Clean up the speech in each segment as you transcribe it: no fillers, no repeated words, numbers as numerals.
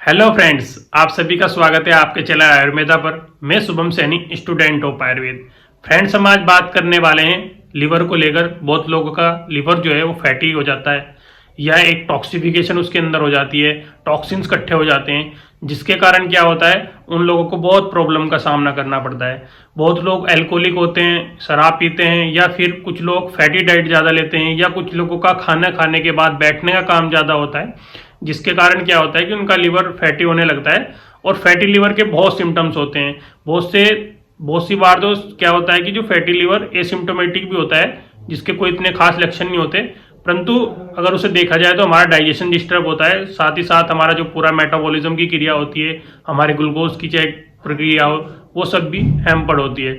Hello friends, आप सभी का स्वागत है आपके चैनल आयुर्वेदा पर। मैं Shubham Saini, student of Ayurveda. Friends, हम आज बात करने वाले हैं लिवर को लेकर। बहुत लोगों का लिवर जो है वो फैटी हो जाता है या एक टॉक्सिफिकेशन उसके अंदर हो जाती है, टॉक्सिन्स इकट्ठे हो जाते हैं, जिसके कारण क्या होता है उन लोगों को बहुत प्रॉब्लम का सामना करना पड़ता है। बहुत लोग एल्कोहलिक होते हैं, शराब पीते हैं, या फिर कुछ लोग फैटी डाइट ज़्यादा लेते हैं, या कुछ लोगों का खाना खाने के बाद बैठने का काम ज़्यादा होता है, जिसके कारण क्या होता है कि उनका लिवर फैटी होने लगता है। और फैटी लिवर के बहुत सिम्टम्स होते हैं। बहुत सी बार तो क्या होता है कि जो फैटी लिवर एसिम्टोमेटिक भी होता है, जिसके कोई इतने खास लक्षण नहीं होते, परंतु अगर उसे देखा जाए तो हमारा डाइजेशन डिस्टर्ब होता है, साथ ही साथ हमारा जो पूरा मेटाबॉलिज्म की क्रिया होती है, हमारे ग्लूकोज की चाहे प्रक्रिया हो, वो सब भी हैम्पर्ड होती है।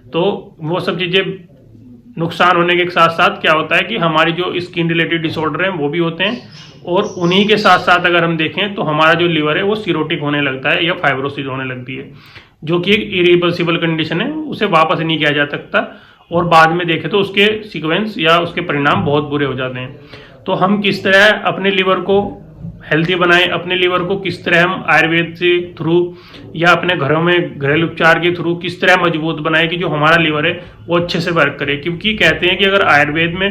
तो वो सब चीज़ें नुकसान होने के साथ साथ क्या होता है कि हमारी जो स्किन रिलेटेड डिसऑर्डर हैं वो भी होते हैं। और उन्हीं के साथ साथ अगर हम देखें तो हमारा जो लिवर है वो सिरोटिक होने लगता है या फाइब्रोसिस होने लगती है, जो कि एक इरिवर्सिबल कंडीशन है, उसे वापस नहीं किया जा सकता। और बाद में देखें तो उसके सीक्वेंस या उसके परिणाम बहुत बुरे हो जाते हैं। तो हम किस तरह अपने लिवर को हेल्दी बनाएं, अपने लिवर को किस तरह हम आयुर्वेद से थ्रू या अपने घरों में घरेलू उपचार के थ्रू किस तरह मजबूत बनाएं कि जो हमारा लिवर है वो अच्छे से वर्क करे। क्योंकि कहते हैं कि अगर आयुर्वेद में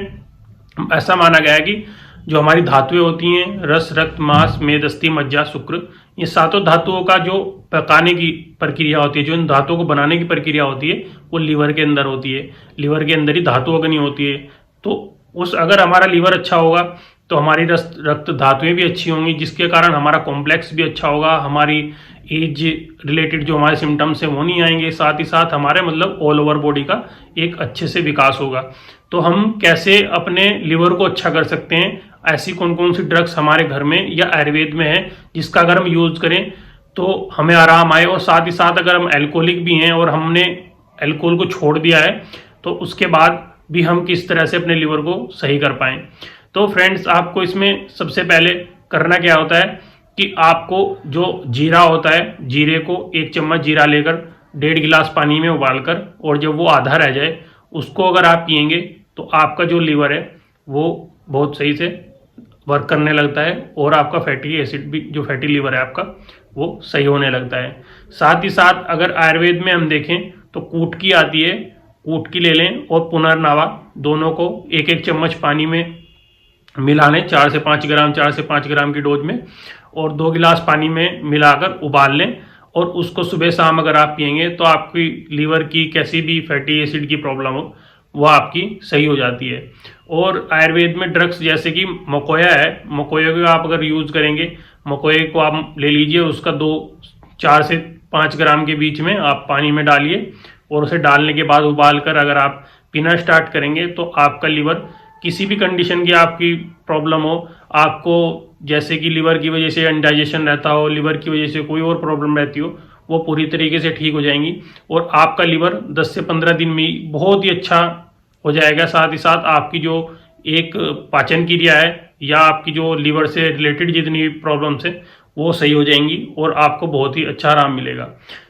ऐसा माना गया है कि जो हमारी धातुएं होती हैं, रस, रक्त, मांस, मेद, अस्थि, मज्जा, शुक्र, ये सातों धातुओं का जो पकाने की प्रक्रिया होती है, जो इन धातुओं को बनाने की प्रक्रिया होती है, वो लिवर के अंदर होती है। लिवर के अंदर ही धातु अग्नि होती है। तो उस अगर हमारा लिवर अच्छा होगा तो हमारी रक्त धातुएं भी अच्छी होंगी, जिसके कारण हमारा कॉम्प्लेक्स भी अच्छा होगा, हमारी एज रिलेटेड जो हमारे सिम्टम्स हैं वो नहीं आएंगे, साथ ही साथ हमारे मतलब ऑल ओवर बॉडी का एक अच्छे से विकास होगा। तो हम कैसे अपने लिवर को अच्छा कर सकते हैं, ऐसी कौन कौन सी ड्रग्स हमारे घर में या आयुर्वेद में है जिसका अगर हम यूज करें तो हमें आराम आए। और साथ ही साथ अगर हम एल्कोहलिक भी हैं और हमने एल्कोहल को छोड़ दिया है तो उसके बाद भी हम किस तरह से अपने लिवर को सही कर पाएं। तो फ्रेंड्स, आपको इसमें सबसे पहले करना क्या होता है कि आपको जो जीरा होता है, जीरे को 1 चम्मच जीरा लेकर 1.5 गिलास पानी में उबालकर, और जब वो आधा रह जाए उसको अगर आप पिएंगे तो आपका जो लिवर है वो बहुत सही से वर्क करने लगता है, और आपका फैटी एसिड भी, जो फैटी लिवर है आपका, वो सही होने लगता है। साथ ही साथ अगर आयुर्वेद में हम देखें तो कूटकी आती है, कूटकी ले लें और पुनर्नवा, दोनों को 1-1 चम्मच पानी में मिला लें, 4 से 5 ग्राम की डोज में, और 2 गिलास पानी में मिलाकर उबाल लें। और उसको सुबह शाम अगर आप पिएंगे तो आपकी लिवर की कैसी भी फैटी एसिड की प्रॉब्लम हो वो आपकी सही हो जाती है। और आयुर्वेद में ड्रग्स जैसे कि मकोया है, मकोया को आप अगर यूज़ करेंगे, मकोए को आप ले लीजिए, उसका 4 से 5 ग्राम के बीच में आप पानी में डालिए, और उसे डालने के बाद उबाल कर अगर आप पीना स्टार्ट करेंगे तो आपका लिवर किसी भी कंडीशन की आपकी प्रॉब्लम हो, आपको जैसे कि लिवर की वजह से अनडाइजेशन रहता हो, लिवर की वजह से कोई और प्रॉब्लम रहती हो, वो पूरी तरीके से ठीक हो जाएंगी, और आपका लिवर 10 से 15 दिन में ही बहुत ही अच्छा हो जाएगा। साथ ही साथ आपकी जो एक पाचन क्रिया है या आपकी जो लिवर से रिलेटेड जितनी भी प्रॉब्लम्स है वो सही हो जाएंगी, और आपको बहुत ही अच्छा आराम मिलेगा।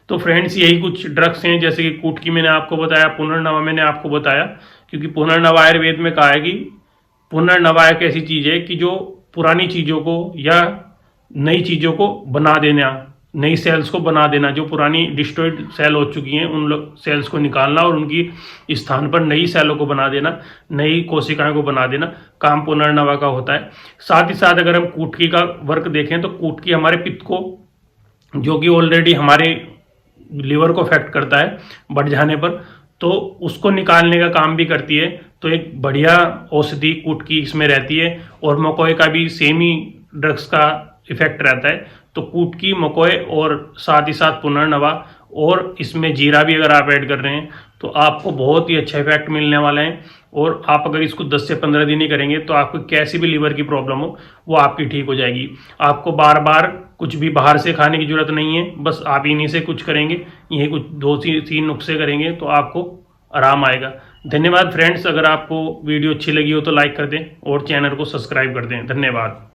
तो फ्रेंड्स, यही कुछ ड्रग्स हैं, जैसे कि कूटकी मैंने आपको बताया, पुनर्नवा मैंने आपको बताया, क्योंकि पुनर्नवा आयुर्वेद में कहा है कि पुनर्नवा एक ऐसी चीज़ है कि जो पुरानी चीज़ों को या नई चीज़ों को बना देना, नई सेल्स को बना देना, जो पुरानी डिस्ट्रॉयड सेल हो चुकी हैं उन सेल्स को निकालना और उनकी स्थान पर नई सेलों को बना देना, नई कोशिकाएं को बना देना, काम पुनर्नवा का होता है। साथ ही साथ अगर हम कूटकी का वर्क देखें तो कूटकी हमारे पित्त को, जो कि ऑलरेडी हमारे लिवर को अफेक्ट करता है बढ़ जाने पर, तो उसको निकालने का काम भी करती है। तो एक बढ़िया औषधि कूटकी इसमें रहती है, और मकोए का भी सेम ही ड्रग्स का इफेक्ट रहता है। तो कूटकी, मकोए और साथ ही साथ पुनर्नवा, और इसमें जीरा भी अगर आप ऐड कर रहे हैं तो आपको बहुत ही अच्छा इफेक्ट मिलने वाला है। और आप अगर इसको 10 से 15 दिन ही करेंगे तो आपको कैसी भी लिवर की प्रॉब्लम हो वो आपकी ठीक हो जाएगी। आपको बार बार कुछ भी बाहर से खाने की जरूरत नहीं है, बस आप इन्हीं से कुछ करेंगे, यही कुछ 2-3 नुस्खे करेंगे तो आपको आराम आएगा। धन्यवाद फ्रेंड्स, अगर आपको वीडियो अच्छी लगी हो तो लाइक कर दें और चैनल को सब्सक्राइब कर दें। धन्यवाद।